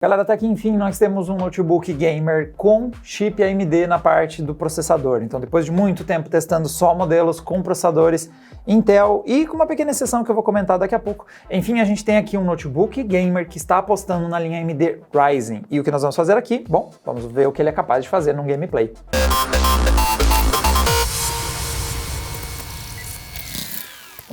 Galera, até que enfim nós temos um notebook gamer com chip AMD na parte do processador. Então, depois de muito tempo testando só modelos com processadores Intel e com uma pequena exceção que eu vou comentar daqui a pouco, enfim, a gente tem aqui um notebook gamer que está apostando na linha AMD Ryzen. E o que nós vamos fazer aqui? Bom, vamos ver o que ele é capaz de fazer num gameplay.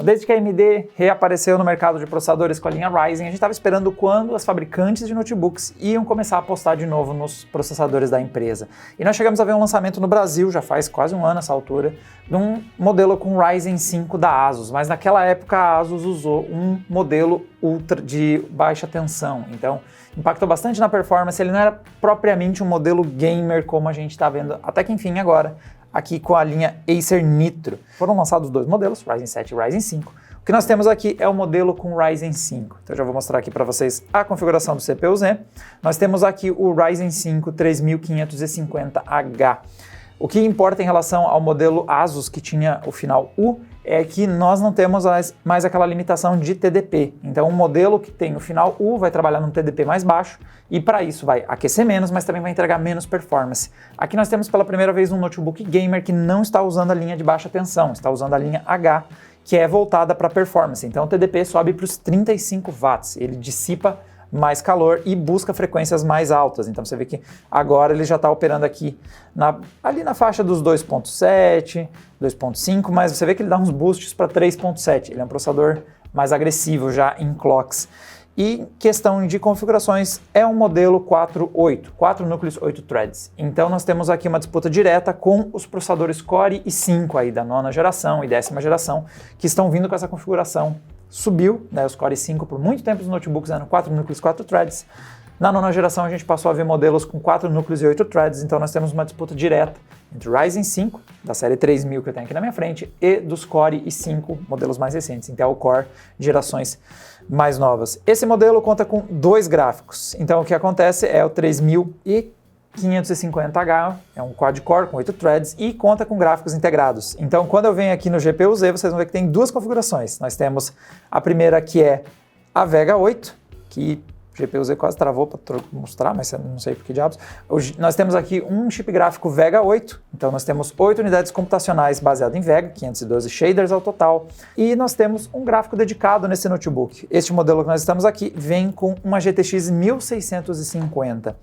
Desde que a AMD reapareceu no mercado de processadores com a linha Ryzen, a gente estava esperando quando as fabricantes de notebooks iam começar a apostar de novo nos processadores da empresa. E nós chegamos a ver um lançamento no Brasil, já faz quase um ano essa altura, de um modelo com Ryzen 5 da ASUS, mas naquela época a ASUS usou um modelo ultra de baixa tensão, então impactou bastante na performance. Ele não era propriamente um modelo gamer como a gente está vendo até que enfim agora, aqui com a linha Acer Nitro. Foram lançados dois modelos, Ryzen 7 e Ryzen 5. O que nós temos aqui é o modelo com Ryzen 5. Então eu já vou mostrar aqui para vocês a configuração do CPU-Z. Nós temos aqui o Ryzen 5 3550H. O que importa em relação ao modelo ASUS, que tinha o final U, é que nós não temos mais aquela limitação de TDP. Então, um modelo que tem o final U vai trabalhar num TDP mais baixo e para isso vai aquecer menos, mas também vai entregar menos performance. Aqui nós temos pela primeira vez um notebook gamer que não está usando a linha de baixa tensão, está usando a linha H, que é voltada para performance. Então, o TDP sobe para os 35 watts, ele dissipa mais calor e busca frequências mais altas. Então você vê que agora ele já está operando aqui ali na faixa dos 2.7, 2.5, mas você vê que ele dá uns boosts para 3.7. Ele é um processador mais agressivo já em clocks. E questão de configurações, é um modelo 4.8, 4 núcleos, 8 threads. Então nós temos aqui uma disputa direta com os processadores Core i5 aí da 9ª geração e 10ª geração, que estão vindo com essa configuração. Subiu, né, os Core i5 por muito tempo os notebooks eram 4 núcleos, 4 threads. Na 9ª geração a gente passou a ver modelos com 4 núcleos e 8 threads, então nós temos uma disputa direta entre o Ryzen 5, da série 3000 que eu tenho aqui na minha frente, e dos Core i5, modelos mais recentes, Intel Core, gerações mais novas. Esse modelo conta com dois gráficos, então o que acontece é o 3550H, é um quad-core com 8 threads e conta com gráficos integrados. Então, quando eu venho aqui no GPU-Z, vocês vão ver que tem duas configurações. Nós temos a primeira que é a Vega 8, que o GPU-Z quase travou para mostrar, mas eu não sei por que diabos. Nós temos aqui um chip gráfico Vega 8, então nós temos 8 unidades computacionais baseadas em Vega, 512 shaders ao total, e nós temos um gráfico dedicado nesse notebook. Este modelo que nós estamos aqui vem com uma GTX 1650.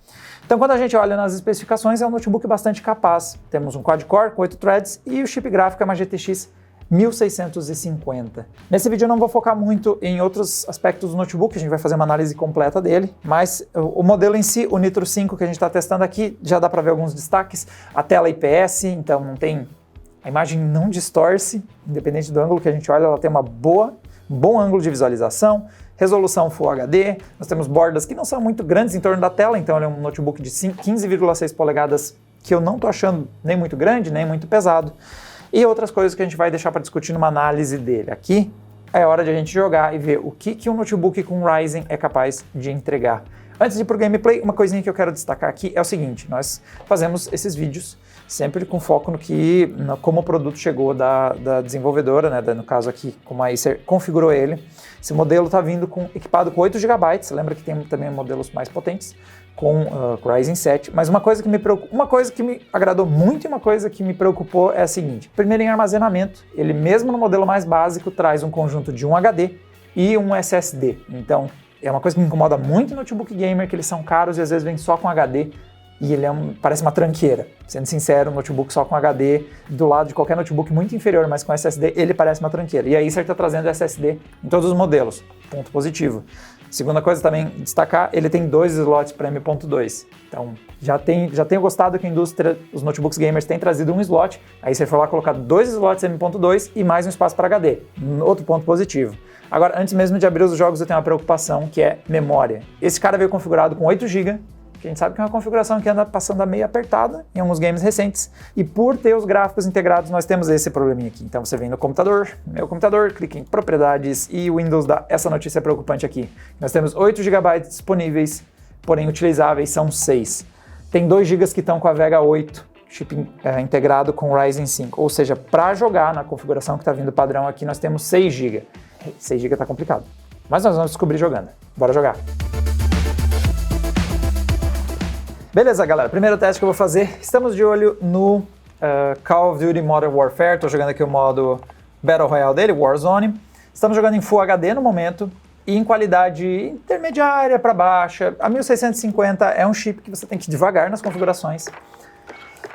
Então, quando a gente olha nas especificações, é um notebook bastante capaz. Temos um quad-core com 8 threads e o chip gráfico é uma GTX 1650. Nesse vídeo eu não vou focar muito em outros aspectos do notebook, a gente vai fazer uma análise completa dele, mas o modelo em si, o Nitro 5 que a gente está testando aqui, já dá para ver alguns destaques. A tela IPS, então não tem, a imagem não distorce, independente do ângulo que a gente olha, ela tem um bom ângulo de visualização. Resolução Full HD, nós temos bordas que não são muito grandes em torno da tela, então ele é um notebook de 15,6 polegadas que eu não estou achando nem muito grande, nem muito pesado. E outras coisas que a gente vai deixar para discutir numa análise dele. Aqui é hora de a gente jogar e ver o que um notebook com Ryzen é capaz de entregar. Antes de ir para o gameplay, uma coisinha que eu quero destacar aqui é o seguinte: nós fazemos esses vídeos sempre com foco como o produto chegou da desenvolvedora, né, no caso aqui, como a Acer configurou ele. Esse modelo está vindo equipado com 8 GB, lembra que tem também modelos mais potentes, com Ryzen 7, mas uma coisa que me agradou muito e uma coisa que me preocupou é a seguinte: primeiro, em armazenamento, ele mesmo no modelo mais básico traz um conjunto de um HD e um SSD, então é uma coisa que me incomoda muito em notebook gamer, que eles são caros e às vezes vem só com HD, e ele parece uma tranqueira. Sendo sincero, um notebook só com HD, do lado de qualquer notebook muito inferior, mas com SSD, ele parece uma tranqueira. E aí você está trazendo SSD em todos os modelos, ponto positivo. Segunda coisa também destacar, ele tem 2 slots para M.2. Então, já tenho gostado que a indústria, os notebooks gamers têm trazido um slot, aí você for lá colocar 2 slots M.2 e mais um espaço para HD. Outro ponto positivo. Agora, antes mesmo de abrir os jogos, eu tenho uma preocupação, que é memória. Esse cara veio configurado com 8 GB, que a gente sabe que é uma configuração que anda passando a meio apertada em alguns games recentes, e por ter os gráficos integrados, nós temos esse probleminha aqui. Então você vem no computador, meu computador, clica em propriedades e o Windows dá essa notícia preocupante aqui. Nós temos 8 GB disponíveis, porém utilizáveis são 6. Tem 2 GB que estão com a Vega 8, chip integrado com o Ryzen 5, ou seja, para jogar na configuração que está vindo padrão aqui, nós temos 6 GB. 6 GB está complicado, mas nós vamos descobrir jogando. Bora jogar! Beleza, galera, primeiro teste que eu vou fazer, estamos de olho no Call of Duty Modern Warfare, estou jogando aqui o modo Battle Royale dele, Warzone. Estamos jogando em Full HD no momento e em qualidade intermediária para baixa. A 1650 é um chip que você tem que ir devagar nas configurações.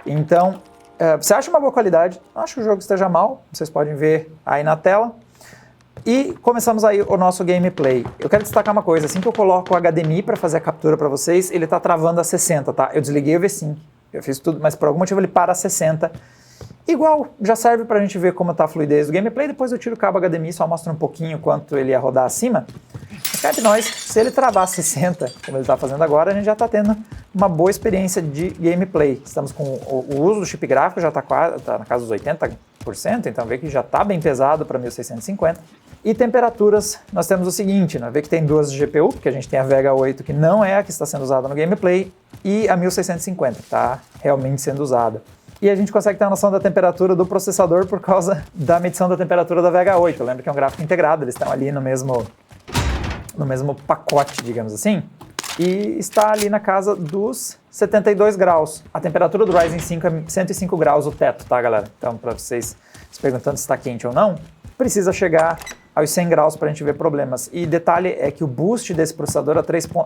Então, você acha uma boa qualidade, não acho que o jogo esteja mal, vocês podem ver aí na tela. E começamos aí o nosso gameplay. Eu quero destacar uma coisa, assim que eu coloco o HDMI para fazer a captura para vocês, ele está travando a 60, tá? Eu desliguei o V5, eu fiz tudo, mas por algum motivo ele para a 60. Igual, já serve pra gente ver como tá a fluidez do gameplay, depois eu tiro o cabo HDMI, só mostro um pouquinho quanto ele ia rodar acima. Mas cá de nós, se ele travar 60, como ele tá fazendo agora, a gente já tá tendo uma boa experiência de gameplay. Estamos com o uso do chip gráfico, já tá na casa dos 80%, então vê que já tá bem pesado para 1650. E temperaturas, nós temos o seguinte, né? Vê que tem duas GPU, porque a gente tem a Vega 8, que não é a que está sendo usada no gameplay, e a 1650, que está realmente sendo usada. E a gente consegue ter a noção da temperatura do processador por causa da medição da temperatura da Vega 8. Lembra que é um gráfico integrado, eles estão ali no mesmo pacote, digamos assim. E está ali na casa dos 72 graus. A temperatura do Ryzen 5 é 105 graus o teto, tá, galera? Então, para vocês se perguntando se está quente ou não, precisa chegar aos 100 graus para a gente ver problemas. E detalhe é que o boost desse processador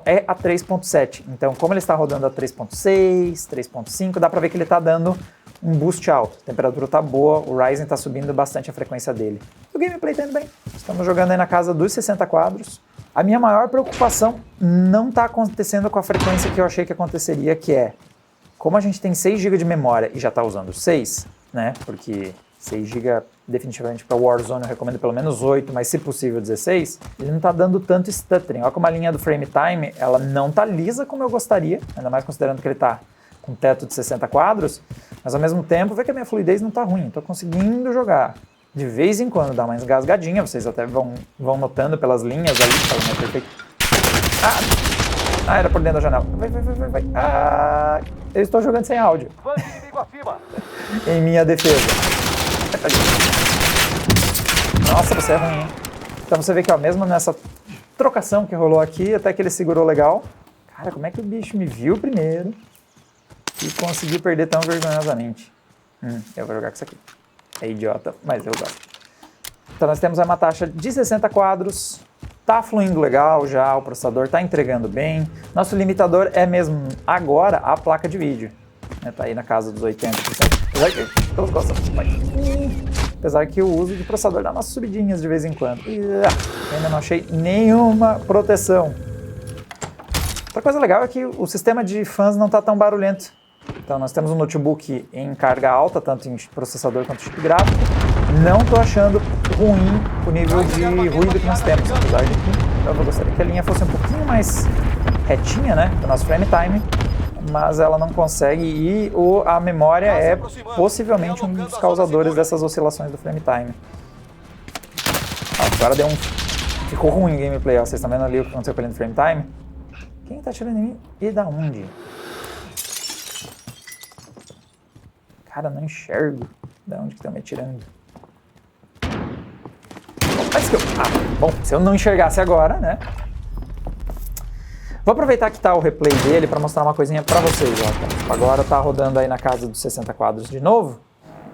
é a 3.7. Então, como ele está rodando a 3.6, 3.5, dá para ver que ele está dando um boost alto. A temperatura está boa, o Ryzen está subindo bastante a frequência dele. O gameplay está indo bem. Estamos jogando aí na casa dos 60 quadros. A minha maior preocupação não está acontecendo com a frequência que eu achei que aconteceria, que é, como a gente tem 6 GB de memória e já está usando 6, né, porque 6 GB definitivamente para Warzone eu recomendo pelo menos 8, mas se possível 16, ele não está dando tanto stuttering. Olha como a linha do frame time, ela não está lisa como eu gostaria, ainda mais considerando que ele está com teto de 60 quadros, mas ao mesmo tempo vê que a minha fluidez não está ruim, estou conseguindo jogar. De vez em quando dá uma engasgadinha, vocês até vão notando pelas linhas ali, que ela não é perfeita. Ah, era por dentro da janela. Vai. Ah, eu estou jogando sem áudio. Em minha defesa. Nossa, você é ruim, hein? Então você vê que, ó, mesmo nessa trocação que rolou aqui, até que ele segurou legal. Cara, como é que o bicho me viu primeiro e conseguiu perder tão vergonhosamente? Eu vou jogar com isso aqui. É idiota, mas eu gosto. Então nós temos uma taxa de 60 quadros, tá fluindo legal já, o processador tá entregando bem. Nosso limitador é mesmo agora a placa de vídeo, né? Tá aí na casa dos 80%. Apesar que o uso de processador dá umas subidinhas de vez em quando. Ainda não achei nenhuma proteção. Outra coisa legal é que o sistema de fãs não tá tão barulhento. Então nós temos um notebook em carga alta, tanto em processador quanto em chip gráfico. Não estou achando ruim o nível de ruído que nós temos, apesar de que eu gostaria que a linha fosse um pouquinho mais retinha, né, do nosso frame time, mas ela não consegue e a memória é possivelmente um dos causadores dessas oscilações do frame time. Agora ficou ruim o gameplay, ó. Vocês estão vendo ali o que aconteceu com ele no frame time? Quem está atirando em mim e da onde? Cara, não enxergo de onde que estão me atirando. Bom, se eu não enxergasse agora, né? Vou aproveitar que tá o replay dele para mostrar uma coisinha para vocês. Ó. Agora tá rodando aí na casa dos 60 quadros de novo.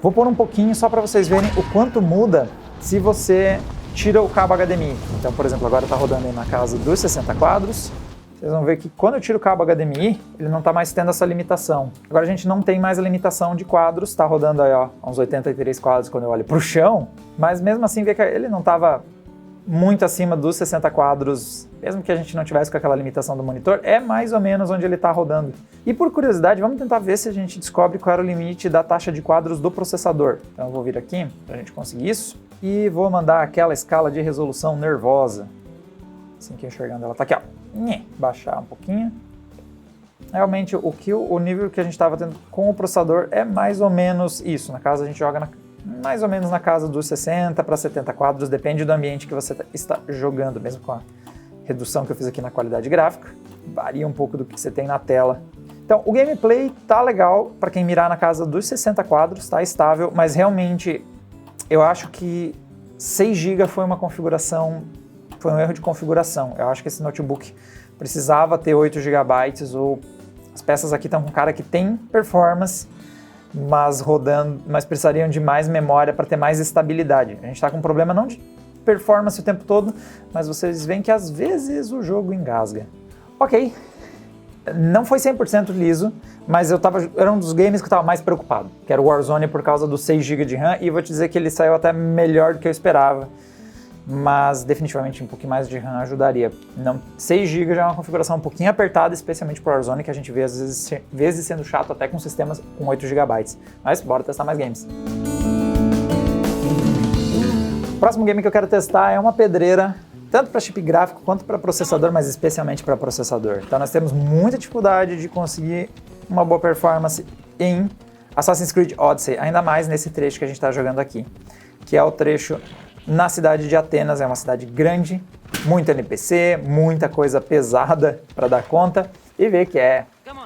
Vou pôr um pouquinho só para vocês verem o quanto muda se você tira o cabo HDMI. Então, por exemplo, agora tá rodando aí na casa dos 60 quadros. Vocês vão ver que quando eu tiro o cabo HDMI, ele não está mais tendo essa limitação. Agora a gente não tem mais a limitação de quadros, está rodando aí, ó, uns 83 quadros quando eu olho para o chão, mas mesmo assim vê que ele não estava muito acima dos 60 quadros, mesmo que a gente não tivesse com aquela limitação do monitor, é mais ou menos onde ele está rodando. E por curiosidade, vamos tentar ver se a gente descobre qual era o limite da taxa de quadros do processador. Então eu vou vir aqui para a gente conseguir isso e vou mandar aquela escala de resolução nervosa. Assim que enxergando ela tá aqui, ó. Baixar um pouquinho. Realmente o nível que a gente estava tendo com o processador é mais ou menos isso. Na casa a gente joga mais ou menos na casa dos 60 para 70 quadros, depende do ambiente que você está jogando, mesmo com a redução que eu fiz aqui na qualidade gráfica, varia um pouco do que você tem na tela. Então o gameplay tá legal para quem mirar na casa dos 60 quadros, tá estável, mas realmente eu acho que 6 GB foi um erro de configuração. Eu acho que esse notebook precisava ter 8 GB ou As peças aqui estão com um cara que tem performance, mas precisariam de mais memória para ter mais estabilidade. A gente está com um problema não de performance o tempo todo, mas vocês veem que às vezes o jogo engasga. Ok, não foi 100% liso, mas era um dos games que eu estava mais preocupado, que era o Warzone por causa do 6 GB de RAM, e vou te dizer que ele saiu até melhor do que eu esperava, mas definitivamente um pouquinho mais de RAM ajudaria. 6 GB já é uma configuração um pouquinho apertada, especialmente para o Warzone, que a gente vê às vezes sendo chato até com sistemas com 8 GB. Mas bora testar mais games. O próximo game que eu quero testar é uma pedreira, tanto para chip gráfico quanto para processador, mas especialmente para processador. Então nós temos muita dificuldade de conseguir uma boa performance em Assassin's Creed Odyssey, ainda mais nesse trecho que a gente está jogando aqui, que é o trecho na cidade de Atenas. É uma cidade grande, muito NPC, muita coisa pesada para dar conta, e ver que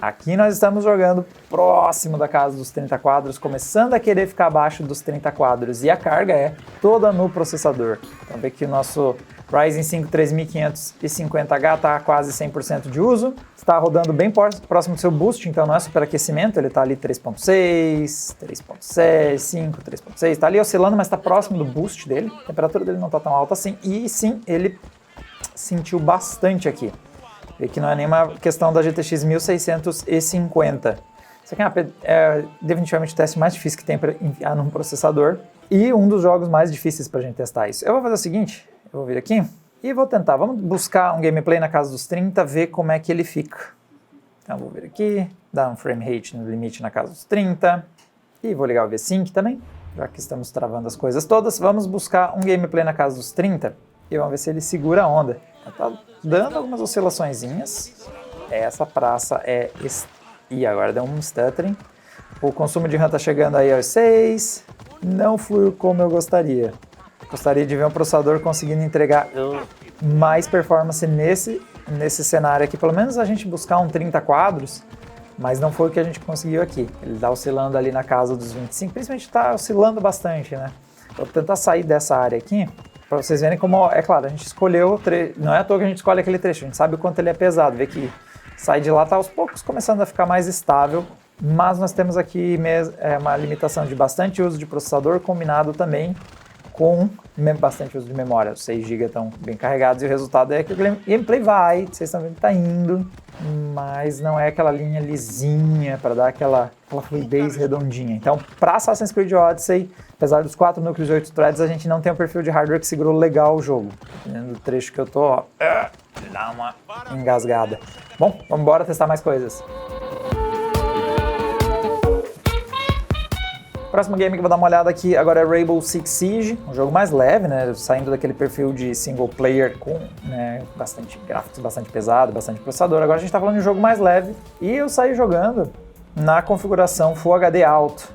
aqui nós estamos jogando próximo da casa dos 30 quadros, começando a querer ficar abaixo dos 30 quadros, e a carga é toda no processador. Então vê que o nosso Ryzen 5 3550H está quase 100% de uso, está rodando bem próximo do seu boost, então não é superaquecimento, ele está ali 3.6, 3.7, 5, 3.6, está ali oscilando, mas está próximo do boost dele, a temperatura dele não está tão alta assim, e sim, ele sentiu bastante aqui. E que não é nenhuma questão da GTX 1650. Isso aqui é definitivamente o teste mais difícil que tem para enviar num processador e um dos jogos mais difíceis para a gente testar isso. Eu vou fazer o seguinte, eu vou vir aqui e vou tentar. Vamos buscar um gameplay na casa dos 30, ver como é que ele fica. Então vou vir aqui, dar um frame rate no limite na casa dos 30 e vou ligar o V-Sync também, já que estamos travando as coisas todas. Vamos buscar um gameplay na casa dos 30 e vamos ver se ele segura a onda. Tá dando algumas oscilaçõezinhas. Essa praça e agora deu um stuttering. O consumo de RAM tá chegando aí aos 6. Não fluiu como eu gostaria. Gostaria de ver um processador conseguindo entregar mais performance nesse cenário aqui. Pelo menos a gente buscar um 30 quadros, mas não foi o que a gente conseguiu aqui. Ele tá oscilando ali na casa dos 25. Principalmente tá oscilando bastante, né? Vou tentar sair dessa área aqui, para vocês verem como, é claro, a gente escolheu, não é à toa que a gente escolhe aquele trecho, a gente sabe o quanto ele é pesado, vê que sai de lá, tá aos poucos começando a ficar mais estável, mas nós temos aqui uma limitação de bastante uso de processador, combinado também com bastante uso de memória. Os 6 GB estão bem carregados e o resultado é que o gameplay vai, vocês estão vendo que está indo, mas não é aquela linha lisinha para dar aquela fluidez redondinha. Então, para Assassin's Creed Odyssey, apesar dos 4 núcleos e 8 threads, a gente não tem um perfil de hardware que segurou legal o jogo. Dependendo do trecho que eu tô, ó, dá uma engasgada. Bom, vamos embora testar mais coisas. O próximo game que eu vou dar uma olhada aqui agora é Rainbow Six Siege, um jogo mais leve, né, saindo daquele perfil de single player com bastante gráficos, bastante pesado, bastante processador. Agora a gente está falando de um jogo mais leve e eu saí jogando na configuração Full HD alto.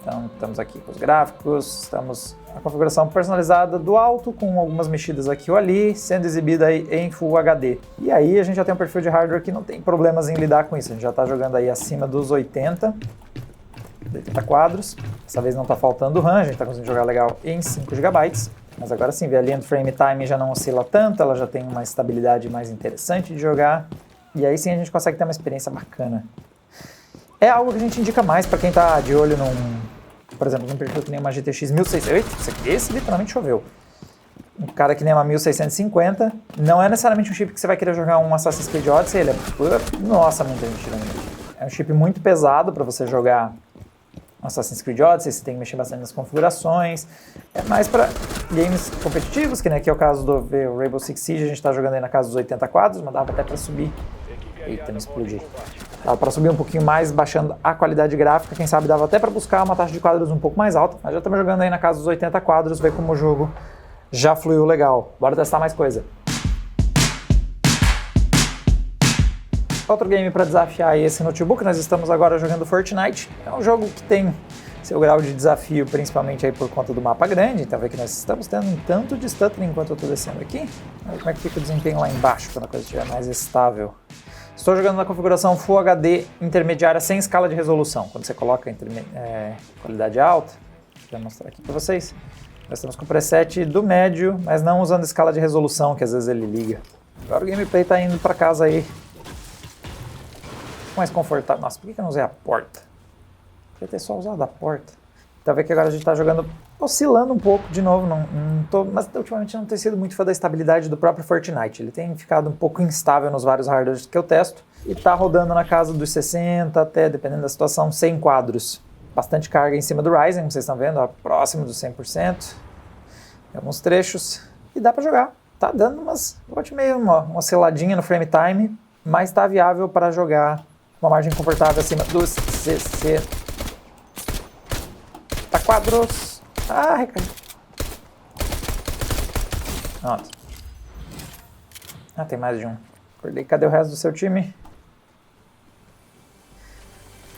Então estamos aqui com os gráficos, estamos na configuração personalizada do alto, com algumas mexidas aqui ou ali, sendo exibida aí em Full HD. E aí a gente já tem um perfil de hardware que não tem problemas em lidar com isso, a gente já está jogando aí acima dos 80 quadros, dessa vez não está faltando RAM, a gente está conseguindo jogar legal em 5 GB, mas agora sim, a linha do frame time já não oscila tanto, ela já tem uma estabilidade mais interessante de jogar, e aí sim a gente consegue ter uma experiência bacana. É algo que a gente indica mais para quem está de olho por exemplo, num perfil que nem uma GTX 1600, esse literalmente choveu. Um cara que nem uma 1650, não é necessariamente um chip que você vai querer jogar um Assassin's Creed Odyssey, ele nossa, muita gente tirando ele. É um chip muito pesado para você jogar Assassin's Creed Odyssey, você tem que mexer bastante nas configurações, é mais para games competitivos, que aqui é o caso do Rainbow Six Siege, a gente está jogando aí na casa dos 80 quadros, mas dava até para subir, eita, me explodi, dava para subir um pouquinho mais, baixando a qualidade gráfica, quem sabe dava até para buscar uma taxa de quadros um pouco mais alta, mas já estamos jogando aí na casa dos 80 quadros, ver como o jogo já fluiu legal, bora testar mais coisa. Outro game para desafiar esse notebook, nós estamos agora jogando Fortnite. É um jogo que tem seu grau de desafio, principalmente aí por conta do mapa grande. Então vê que nós estamos tendo um tanto de stuttering enquanto eu estou descendo aqui. Vamos ver como é que fica o desempenho lá embaixo, quando a coisa estiver mais estável. Estou jogando na configuração Full HD intermediária sem escala de resolução. Quando você coloca qualidade alta, vou mostrar aqui para vocês. Nós estamos com o preset do médio, mas não usando escala de resolução, que às vezes ele liga. Agora o gameplay está indo para casa aí mais confortável. Nossa, por que eu não usei a porta? Podia ter só usado a porta. Tá vendo que agora a gente tá jogando, oscilando um pouco de novo, mas ultimamente não tem sido muito fã da estabilidade do próprio Fortnite. Ele tem ficado um pouco instável nos vários hardwares que eu testo e tá rodando na casa dos 60 até, dependendo da situação, 100 quadros. Bastante carga em cima do Ryzen, como vocês estão vendo, ó, próximo dos 100%. Em alguns trechos. E dá pra jogar. Tá dando meio uma osciladinha no frame time, mas tá viável para jogar uma margem confortável acima dos 60 quadros. Ah, recaiu. Pronto. Ah, tem mais de um. Acordei. Cadê o resto do seu time?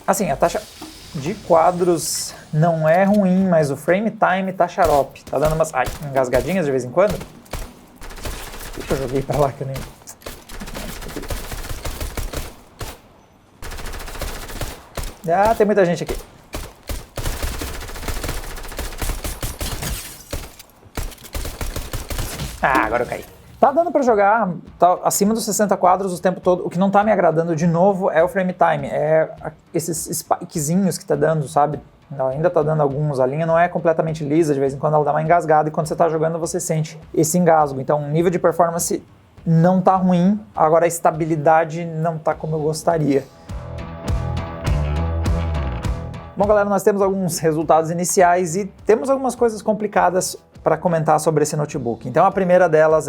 Assim, a taxa de quadros não é ruim, mas o frame time tá xarope. Tá dando umas engasgadinhas de vez em quando. O que eu joguei pra lá que eu nem... Ah, tem muita gente aqui. Ah, agora eu caí. Tá dando pra jogar, tá acima dos 60 quadros o tempo todo. O que não tá me agradando de novo é o frame time. É esses spikezinhos que tá dando, sabe? Ela ainda tá dando alguns, a linha não é completamente lisa, de vez em quando ela dá uma engasgada e quando você tá jogando você sente esse engasgo. Então o nível de performance não tá ruim, agora a estabilidade não tá como eu gostaria. Bom, galera, nós temos alguns resultados iniciais e temos algumas coisas complicadas para comentar sobre esse notebook. Então a primeira delas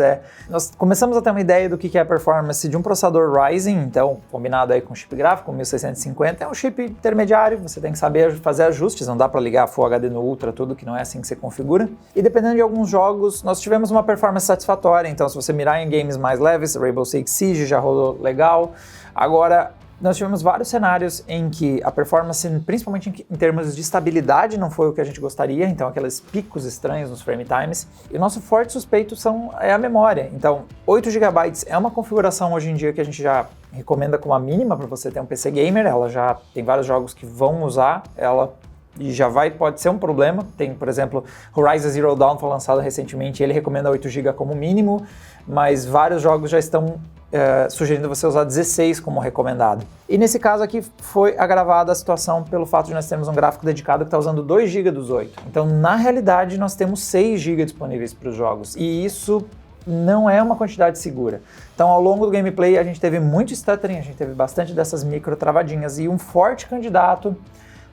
nós começamos a ter uma ideia do que é a performance de um processador Ryzen, então combinado aí com chip gráfico, 1650, é um chip intermediário, você tem que saber fazer ajustes, não dá para ligar Full HD no Ultra, tudo que não é assim que você configura. E dependendo de alguns jogos, nós tivemos uma performance satisfatória, então se você mirar em games mais leves, Rainbow Six Siege já rodou legal. Agora, nós tivemos vários cenários em que a performance, principalmente em termos de estabilidade, não foi o que a gente gostaria, então aqueles picos estranhos nos frame times. E o nosso forte suspeito é a memória. Então, 8 GB é uma configuração hoje em dia que a gente já recomenda como a mínima para você ter um PC gamer. Ela já tem vários jogos que vão usar ela e pode ser um problema. Tem, por exemplo, Horizon Zero Dawn foi lançado recentemente, ele recomenda 8 GB como mínimo, mas vários jogos já estão sugerindo você usar 16 como recomendado. E nesse caso aqui foi agravada a situação pelo fato de nós termos um gráfico dedicado que está usando 2 GB dos 8. Então, na realidade, nós temos 6 GB disponíveis para os jogos, e isso não é uma quantidade segura. Então, ao longo do gameplay, a gente teve muito stuttering, a gente teve bastante dessas micro travadinhas, e um forte candidato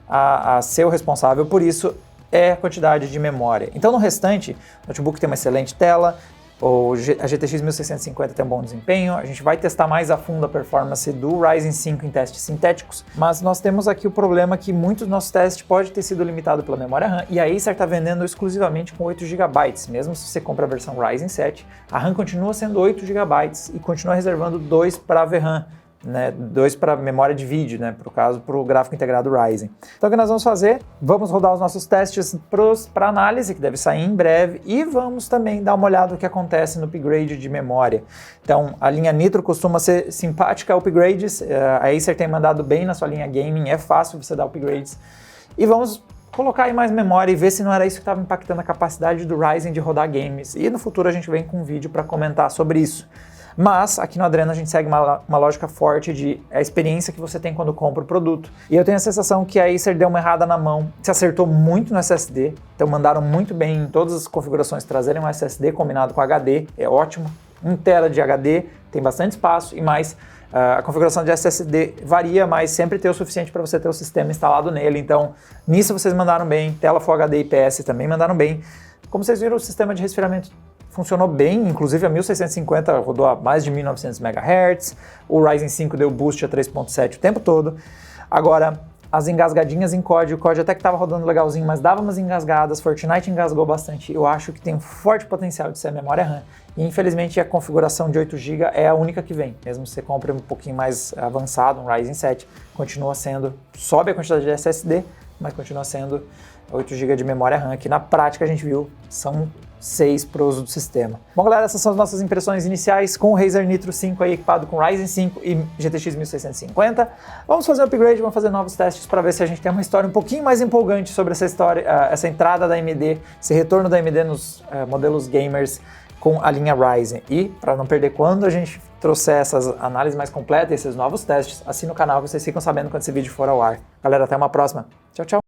a ser o responsável por isso é a quantidade de memória. Então, no restante, o notebook tem uma excelente tela, a GTX 1650 tem um bom desempenho, a gente vai testar mais a fundo a performance do Ryzen 5 em testes sintéticos, mas nós temos aqui o problema que muitos dos nossos testes pode ter sido limitado pela memória RAM, e a Acer está vendendo exclusivamente com 8 GB, mesmo se você compra a versão Ryzen 7, a RAM continua sendo 8 GB e continua reservando 2 para a VRAM, né, 2 para memória de vídeo, né, para o gráfico integrado Ryzen. Então o que nós vamos fazer? Vamos rodar os nossos testes para análise, que deve sair em breve, e vamos também dar uma olhada no que acontece no upgrade de memória. Então a linha Nitro costuma ser simpática a upgrades, a Acer tem mandado bem na sua linha gaming, é fácil você dar upgrades, e vamos colocar aí mais memória e ver se não era isso que estava impactando a capacidade do Ryzen de rodar games, e no futuro a gente vem com um vídeo para comentar sobre isso. Mas aqui no Adreno a gente segue uma lógica forte de a experiência que você tem quando compra o produto. E eu tenho a sensação que a Acer deu uma errada na mão, se acertou muito no SSD, então mandaram muito bem em todas as configurações trazerem um SSD combinado com HD, é ótimo. 1 TB de HD, tem bastante espaço e mais. A configuração de SSD varia, mas sempre tem o suficiente para você ter o sistema instalado nele. Então, nisso vocês mandaram bem. Tela Full HD IPS também mandaram bem. Como vocês viram, o sistema de resfriamento funcionou bem, inclusive a 1650 rodou a mais de 1900 MHz, o Ryzen 5 deu boost a 3.7 o tempo todo. Agora, as engasgadinhas em COD, o COD até que estava rodando legalzinho, mas dava umas engasgadas, Fortnite engasgou bastante, eu acho que tem um forte potencial de ser a memória RAM. E infelizmente a configuração de 8 GB é a única que vem, mesmo se você compre um pouquinho mais avançado, um Ryzen 7, continua sendo, sobe a quantidade de SSD, mas continua sendo 8 GB de memória RAM, que na prática a gente viu são 6 para o uso do sistema. Bom, galera, essas são as nossas impressões iniciais com o Razer Nitro 5 aí equipado com Ryzen 5 e GTX 1650. Vamos fazer um upgrade, vamos fazer novos testes para ver se a gente tem uma história um pouquinho mais empolgante sobre essa história, essa entrada da AMD, esse retorno da AMD nos modelos gamers com a linha Ryzen. E, para não perder quando a gente trouxer essas análises mais completas, esses novos testes, assina o canal que vocês ficam sabendo quando esse vídeo for ao ar. Galera, até uma próxima. Tchau, tchau!